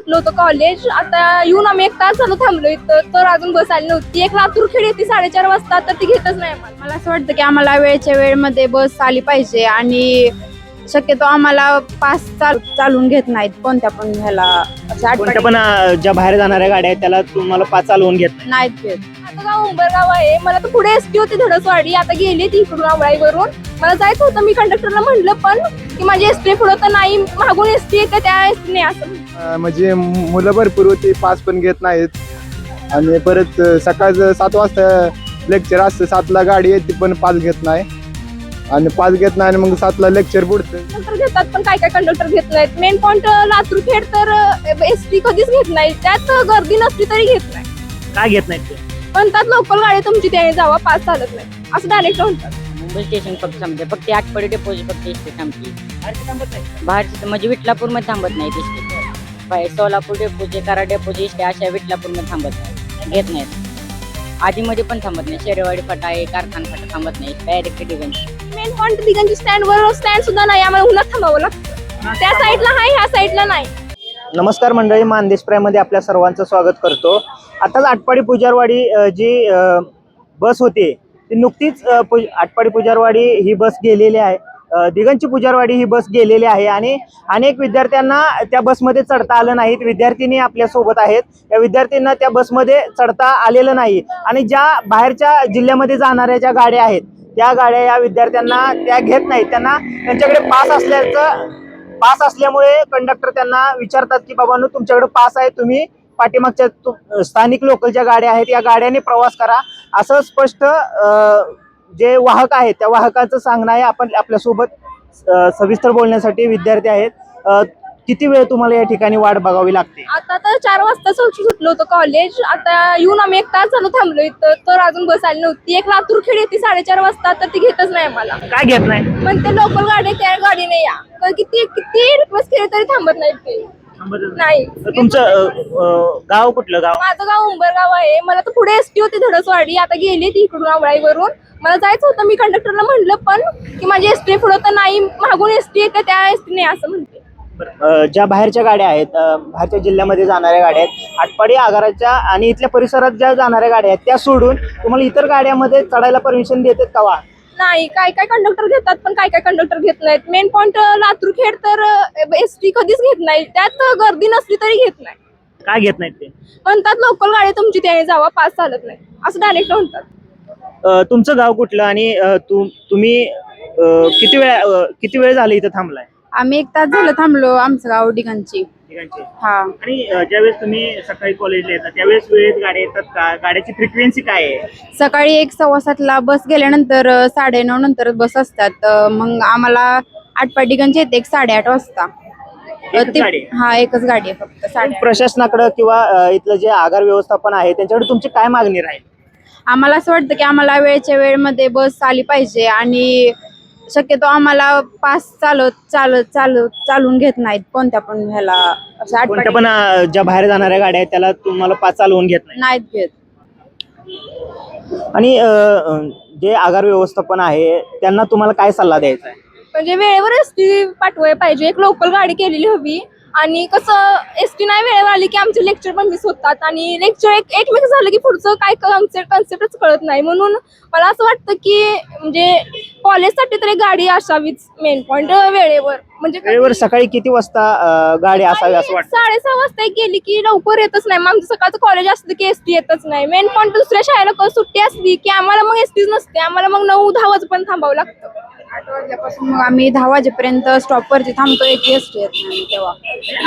सुटलं होतं कॉलेज. आता येऊन आम्ही 1 तास झालो थांबलो इथं, तर अजून बस आली नव्हती. एक लातूर खेड येते 4:30 वाजता, तर ती घेतच नाही आम्हाला. मला असं वाटतं की आम्हाला वेळच्या वेळेमध्ये बस आली पाहिजे आणि शक्यतो आम्हाला पास चालवून घेत नाहीत कोणत्या पण ह्याला. कोणत्या पण ज्या बाहेर जाणाऱ्या गाड्या आहेत त्याला तुम्हाला पास चालवून घेत नाही. नाहीत घेत. आता गाव उंबरगाव आहे. मला तर पुढे एसटी होती धडसवाडी, आता गेली ती इकडून आवळाईवरून. मला जायचं होतं, मी कंडक्टरला म्हणलं पण की माझी एसटी पुढं तर नाही, मागून एसटी येते त्या एसटीने असं. म्हणजे मुलं भरपूर होती, पास पण घेत नाहीत. आणि परत सकाळचं 7 वाजता लेक्चर असतं, 7ला गाडी येते पण पास घेत नाही. आणि पास घेत नाही आणि मग 7ला लेक्चर बुडतं. कंडक्टर घेतात पण काय काय कंडक्टर घेत नाहीत. मेन पॉइंट लातूर खेड तर एसटी कधीच घेत नाही, त्यात गर्दी नसली तरी घेत नाही. काय घेत नाहीत ते? म्हणतात लोकल गाडी तुमची त्याने जावा, पास चालत नाही असं डायरेक्ट म्हणतात. मुंबई स्टेशन फक्त थांबते, फक्त आटपाडी डेपोची फक्त एसटी थांबते. थांबत नाही. बाहेरची म्हणजे विटलापूर मध्ये थांबत नाही एसटी. सोलापूर डेपोचे, करा डेपोचे एसटी अशा विटलापूर मध्ये थांबत नाही, घेत नाहीत. आधीमध्ये पण थांबत नाही. शेरेवाडी फाटा आहे, कारखाना फाटा थांबत नाही, डायरेक्ट दिगंज. मेन पॉइंट दिगंजी स्टँडवर स्टँड सुद्धा नाही, आम्हाला उन्हात थांबावं लागतं. त्या साईडला आहे, ह्या साईडला नाही. नमस्कार मंडळी, मानदेश प्राईममध्ये आपल्या सर्वांचं स्वागत करतो. आताच आटपाडी पुजारवाडी जी बस होती ती नुकतीच आटपाडी पुजारवाडी ही बस गेलेली आहे. दिगंची पुजारवाडी ही बस गेलेली आहे आणि अनेक विद्यार्थ्यांना त्या बसमध्ये चढता आलं नाहीत. विद्यार्थिनी आपल्या सोबत आहेत, या विद्यार्थ्यांना त्या बसमध्ये चढता आलेलं नाही. आणि ज्या बाहेरच्या जिल्ह्यामध्ये जाणाऱ्या ज्या गाड्या आहेत त्या गाड्या या विद्यार्थ्यांना त्या घेत नाहीत. त्यांना त्यांच्याकडे पास असल्यामुळे कंडक्टर त्यांना विचारतात की बाबांनो, तुमच्याकडे पास आहे, तुम्ही पाठीमागच्या स्थानिक लोकलच्या गाड्या आहेत या गाड्याने प्रवास करा, असं स्पष्ट जे वाहक आहेत त्या वाहकाचं सांगणं आहे. आपण आपल्यासोबत सविस्तर बोलण्यासाठी विद्यार्थी आहेत. किती वेळ तुम्हाला या ठिकाणी वाट बघावी लागते? आता तर 4 वाजता सुटलं होतं कॉलेज. आता येऊन आम्ही 1 तास झालो थांबलो इथं, तर अजून बस आली नव्हती. एक लातूर खेड येते 4:30 वाजता, तर ती घेतच नाही आम्हाला. काय घेत नाही? म्हणते लोकल गाडी त्या गाडीने या, तर किती रिक्वेस्ट केली तरी थांबत नाहीत ते. नाही. तुमचं गाव कुठलं गाव? माझं गाव उंबरगाव आहे. मला तर पुढे एसटी होती धडसवाडी, आता गेली ती इकडून आवळाईवरून. मला जायचं होतं, मी कंडक्टरला म्हणलं पण की माझी एसटी पुढं तर नाही, मागून एसटी येते त्या एसटीने असं म्हणते. ज्या बाहेरच्या गाड्या आहेत, बाहेरच्या जिल्ह्यामध्ये जाणाऱ्या गाड्या आहेत, आटपाडी आगाराच्या आणि इथल्या परिसरात ज्या जाणाऱ्या गाड्या आहेत त्या सोडून तुम्हाला इतर गाड्यामध्ये चढायला परमिशन देतात का? नाही, काय काय कंडक्टर घेतात पण काय काय कंडक्टर घेत नाहीत. मेन पॉइंट लातूर खेड तर एसटी कधीच घेत नाही, त्यात गर्दी नसली तरी घेत नाही. काय घेत नाहीत ते? म्हणतात लोकल गाडी तुमची त्याने जावा, पास चालत नाही असं डायरेक्ट म्हणतात. तुमचं गाव कुठलं आणि तुम्ही किती वेळ झाले इथं थांबलाय? आम्ही 1 तास झालं थांबलो. आमचं गाव दिगंची. हा. आणि ज्यावेळेस तुम्ही सकाळी कॉलेजला येतात त्यावेळेस वेळेत गाड्या येतात का? गाड्याची फ्रिक्वेन्सी काय आहे? सकाळी 1 सव्वा 7ला बस गेल्यानंतर 9:30 नंतर बस असतात. मग आम्हाला आटपाडी दिगंज येते 8:30 वाजता. एकच गाडी? हा, एकच गाडी आहे फक्त 8:30. प्रशासनाकडे किंवा इथलं जे आगार व्यवस्थापन आहे त्यांच्याकडे तुमची काय मागणी राहील? आम्हाला असं वाटतं की आम्हाला वेळच्या वेळेमध्ये बस आली पाहिजे आणि शक्यतो आम्हाला पास चालवून घेत नाहीत कोणत्या पण ह्याला. कोणत्या पण ज्या बाहेर जाणाऱ्या गाड्या आहेत त्याला तुम्हाला पास चालवून घेत नाही? नाहीत घेत. आणि जे आगार व्यवस्थापन आहे त्यांना तुम्हाला काय सल्ला द्यायचा आहे? म्हणजे वेळेवर एसटी पाठवायला पाहिजे, एक लोकल गाडी केलेली हवी. आणि कसं एसटी नाही वेळेवर आली की आमचे लेक्चर पण मिस होतात आणि लेक्चर एकमेक झालं की पुढचं काय कन्सेप्टच कळत नाही. म्हणून मला असं वाटतं की म्हणजे कॉलेजसाठी तरी गाडी असावीच. मेन पॉइंट वेळेवर, म्हणजे वेळेवर सकाळी किती वाजता गाडी असावी असं वाटतं? 6:30 वाजता गेली की लवकर येतच नाही. मग आमचं सकाळचं कॉलेज असलं की एसटी येतच नाही. मेन पॉइंट दुसऱ्या शाळेला सुट्टी असली की आम्हाला मग एसटीच नसते, आम्हाला मग 9-10 वाजेपर्यंत थांबावं लागतं. 8 वाजल्यापासून मग आम्ही 10 वाजेपर्यंत स्टॉपवरती थांबतो. एक एसटी येत नाही तेव्हा.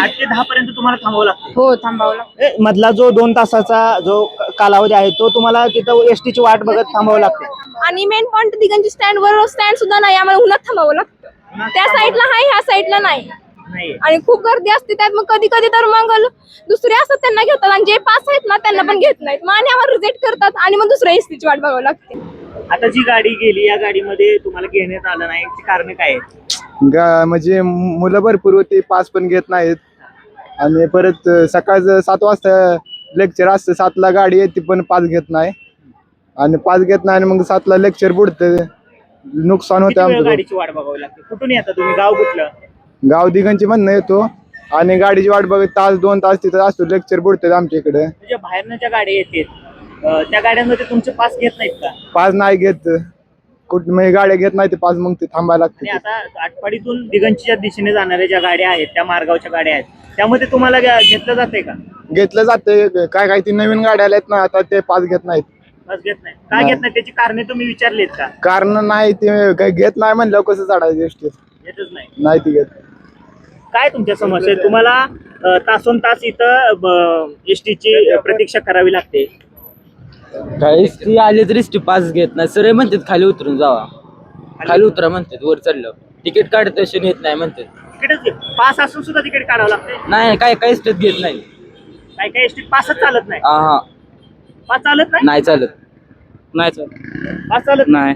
8 ते 10 पर्यंत तुम्हाला थांबावं लागतं? हो, थांबावं लागतं. मधला जो 2 तासाचा जो कालावधी आहे तो तुम्हाला तिथं एसटीची वाट बघत थांबावं लागते. आणि मेन पॉइंट दिगंजी स्टँडवर स्टँड सुद्धा नाही, आम्हाला उन्हात थांबावं लागतं. त्या साईडला आहे, ह्या साईडला नाही. आणि खूप गर्दी असते त्यात. मग कधी कधी तर मग दुसरे असतात त्यांना घेतात आणि जे पास आहेत ना त्यांना पण घेत नाहीत. मग आणि आम्हाला रिजेक्ट करतात आणि मग दुसऱ्या एसटीची वाट बघावं लागते. आता जी गाडी गेली या गाडीमध्ये तुम्हाला घेण्यात आलं नाही, याची कारण काय आहेत? म्हणजे मुलं भरपूर होती, पास पण घेत नाहीत. आणि परत सकाळचं 7 वाजता लेक्चर असतं, 7ला गाडी येते पण पास घेत नाही. आणि पास घेत नाही आणि मग 7ला लेक्चर बुडतं, नुकसान होतं किती वेळ आमचं. गाडीची वाट बघावी लागते? कुठून येता तुम्ही? गाव कुठलं? गाव दिगंची म्हणणं येतो आणि गाडीची वाट बघत तास 2 तास तिथं असतो, लेक्चर बुडतात आमच्या इकडे. म्हणजे बाहेरनं ज्या गाड्या येतात त्या गाड्यांमध्ये तुमचे पास घेत नाहीत का? पास नाही घेत, कुठं म्हणजे गाड्या घेत नाही ते पास, मग ते थांबायला आणि लागते. आता आटपाडीतून दिगंजच्या दिशेने जाणाऱ्या ज्या गाड्या आहेत, त्या मार्गावच्या गाड्या आहेत, त्यामध्ये तुम्हाला घेतलं जातंय का? घेतलं जाते, काय ती नवीन गाड्या आल्यात ना आता, ते पास घेत नाहीत. पास घेत नाही का? घेत नाही त्याची कारणे तुम्ही विचारलीत का? कारण नाही, ते काही घेत नाही म्हणलं कसं चढायचं एसटीत, घेतच नाही. नाही ती घेत. काय तुमच्या समस्या आहेत? तुम्हाला तासोन तास इथं एसटीची प्रतीक्षा करावी लागते. काय ती आली तरी ती पास घेत नाही, सर म्हणतात खाली उतरून जावा, खाली उतरा म्हणतात, वर चढलं तिकीट काढत येत नाही म्हणतात. पास असून सुद्धा तिकीट काढावं लागते. नाही काय काही स्टेट घेत नाही. काय काय एसटीत पासच चालत नाही. हा पास चालत नाही. नाही चालत, नाही चालत, पास चालत नाही.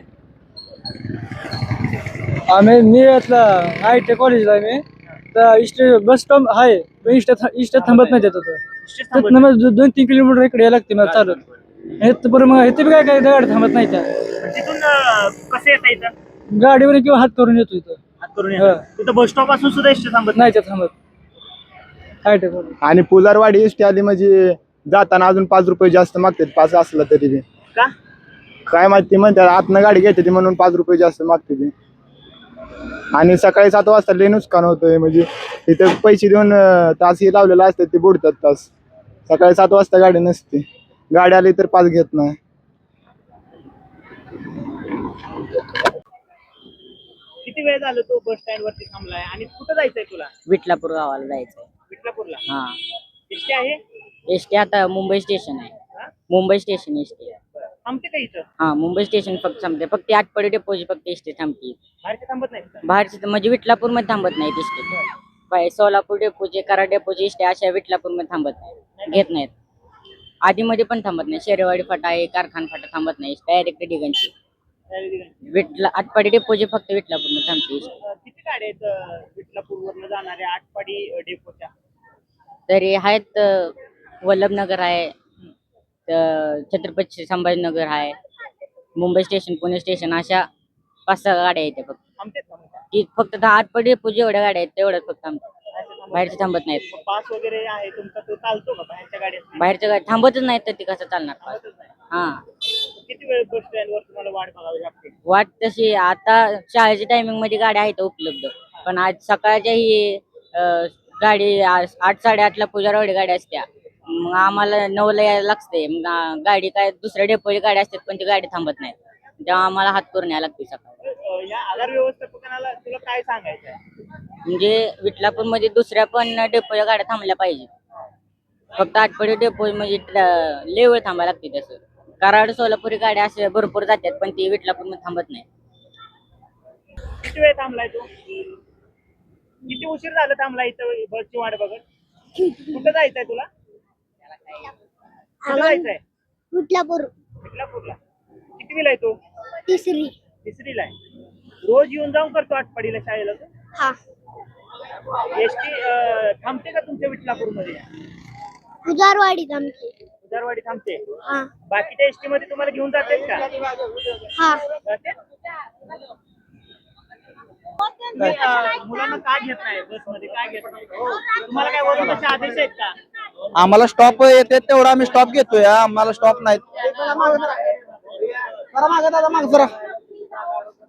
मी आय टी कॉलेजला आहे. मी तर बस स्टॉप आहे, इष्ट थांबत नाही त्यात. 2-3 किलोमीटर इकडे यायला लागते मला चालत. बरं मग इथे काय काय गाडी थांबत नाही त्या. तिथून कसं येतं इथं? गाडीवर किंवा हात करून येतो इथं. हात करून येतं. तिथं बस स्टॉप असून सुद्धा एसटी थांबत नाही त्या थांबत आय टी कॉलेज. आणि पुजारवाडी एसटी आली म्हणजे जाताना अजून 5 रुपये जास्त मागतात, पास असला तरी बी. का? काय माहिती म्हणतात, आतनं गाडी घेते ती म्हणून 5 रुपये जास्त मागते ती. आणि सकाळी 7 वाजता लय नुकसान होतंय, म्हणजे तिथं पैसे देऊन तास हे लावलेलं असतात ते बुडतात तास. सकाळी 7 वाजता गाडी नसते, गाडी आली तर पास घेत नाही. किती वेळ झालं तो बस स्टँड वरती थांबलाय आणि कुठं जायचंय तुला? विटलापूर गावाला जायचंय. विटलापूरला हा एसटी आहे? एसटी आता मुंबई स्टेशन आहे. हा? मुंबई स्टेशन एसटी आहे. थांबते का इथं? हा मुंबई स्टेशन फक्त थांबते, फक्त आटपाडी डेपोची फक्त एसटी थांबते. बाहेरचे थांबत नाहीत का? बाहेरची म्हणजे विटलापूर मध्ये थांबत नाही एसटी. सोलापूर डेपोचे, कराड डेपोची एसटी अशा विटलापूर मध्ये थांबत नाही, घेत नाहीत. आधीमध्ये पण थांबत नाही. शेरेवाडी फाटा आहे, कारखान फाटा थांबत नाही, डायरेक्ट दिगंची. आटपाडी डेपोची फक्त विटलापूर मध्ये थांबते एसटी. किती गाड्या आहेत विटलापूर वरनं जाणाऱ्या आटपाडी डेपोच्या? तरी आहेत, वल्लभनगर आहे, छत्रपती संभाजीनगर आहे, मुंबई स्टेशन, पुणे स्टेशन, अशा 5-6 गाड्या आहेत फक्त. थांबतेत का मग? की फक्त 8 डेपो जेवढ्या गाड्या आहेत तेवढ्याच फक्त थांबतात, बाहेरचे थांबत नाहीत. मग पास वगैरे आहे तुमचा, तो चालतो का बाहेरच्या गाड्यात? बाहेरच्या गाड्या थांबतच नाहीत, तर ती कसं चालणार? हा किती वेळ बस स्टँड वर तुम्हाला वाट बघावी लागते? वाट तशी आता शाळेच्या टायमिंग मध्ये गाड्या आहेत उपलब्ध, पण आज सकाळच्या ही गाडी 8-8:30ला पुजारवाडी गाडी असत्या, मग आम्हाला 9ला यायला लागते. मग गाडी काय दुसऱ्या डेपोची गाडी असते पण ती गाडी थांबत नाही, तेव्हा आम्हाला हात करून यायला लागते सकाळी. या आधार व्यवस्थापनाला तुला काय सांगायचं आहे? म्हणजे विटलापूर मध्ये दुसऱ्या पण डेपोच्या गाड्या थांबल्या पाहिजे. फक्त आटपाडी डेपो म्हणजे लय वेळ थांबायला लागते. तसं कराड सोलापुरी गाड्या असे भरपूर जातात, पण ती विटलापूर मध्ये थांबत नाही. किती वेळ थांबलाय तू? किती उशीर झालं थांबलाय इथं बसची वाट बघत? कुठं जायचंय तुला? कुठं जायचंय? विटलापूरला. कितवीला आहे तू? तिसरीला आहे. रोज येऊन जाऊन करतो आटपाडीला शाळेला तू? हा. एसटी थांबते का तुमच्या विटलापूर मध्ये? पुजारवाडी थांबते. पुजारवाडी थांबते. हा. बाकीच्या एसटी मध्ये तुम्हाला घेऊन जाते का? हा. जाते? मुलांना काय घेत नाही बस मध्ये? काय घेत नाही? तुम्हाला काय वरून कसे आदेश आहेत का? आम्हाला स्टॉप येते तेवढा आम्ही स्टॉप घेतोय, आम्हाला स्टॉप नाहीत.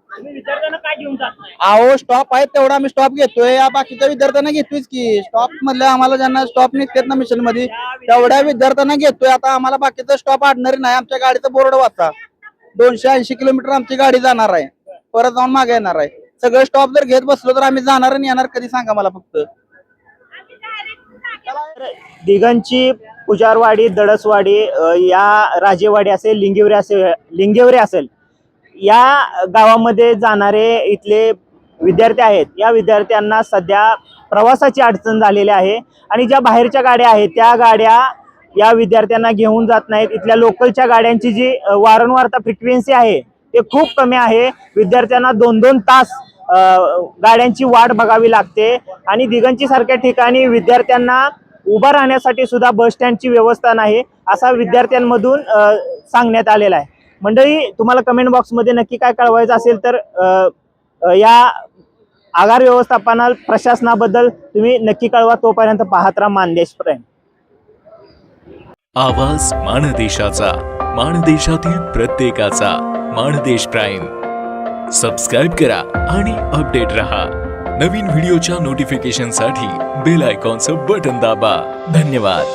तुम्ही विद्यार्थ्यांना काय घेऊन जात नाही? अहो स्टॉप आहे तेवढा आम्ही स्टॉप घेतोय, या बाकीच्या विद्यार्थ्यांना घेतोयच की. स्टॉप मधल्या आम्हाला ज्यांना स्टॉप निघतात ना मिशन मध्ये तेवढ्या विद्यार्थ्यांना घेतोय. आता आम्हाला बाकीचा स्टॉप आडणार नाही. आमच्या गाडीचं बोर्ड वाचा, 280 किलोमीटर आमची गाडी जाणार आहे, परत जाऊन मागे येणार आहे. सगळं स्टॉप जर घेत बसलो तर आम्ही जाणार आणि येणार कधी सांगा मला फक्त. दिगंची, पुजारवाडी, दडसवाडी, या राजेवाडी असेल, लिंगेवरे असेल, या गावामध्ये जाणारे इथले विद्यार्थी आहेत. या विद्यार्थ्यांना सध्या प्रवासाची अडचण झालेली आहे आणि ज्या बाहेरच्या गाड्या आहेत त्या गाड्या या विद्यार्थ्यांना घेऊन जात नाहीत. इथल्या लोकलच्या गाड्यांची जी वारंवारता फ्रिक्वेन्सी आहे ते खूप कमी आहे. विद्यार्थ्यांना 2-2 तास गाड्यांची वाट बघावी लागते आणि दिगंची सारख्या ठिकाणी विद्यार्थ्यांना उभा राहण्यासाठी सुद्धा बस स्टँडची व्यवस्था नाही, असा विद्यार्थ्यांमधून सांगण्यात आलेला आहे. मंडळी, तुम्हाला कमेंट बॉक्समध्ये नक्की काय कळवायचं असेल तर या आगार व्यवस्थापना प्रशासनाबद्दल तुम्ही नक्की कळवा. तोपर्यंत पाहत राहा मानदेश प्राईम. आवाज माणदेशाचा, माणदेशातील प्रत्येकाचा. माणदेश प्राईम सबस्क्राईब करा आणि अपडेट रहा. नवीन व्हिडिओच्या नोटिफिकेशनसाठी बेल आयकॉनचं बटन दाबा. धन्यवाद.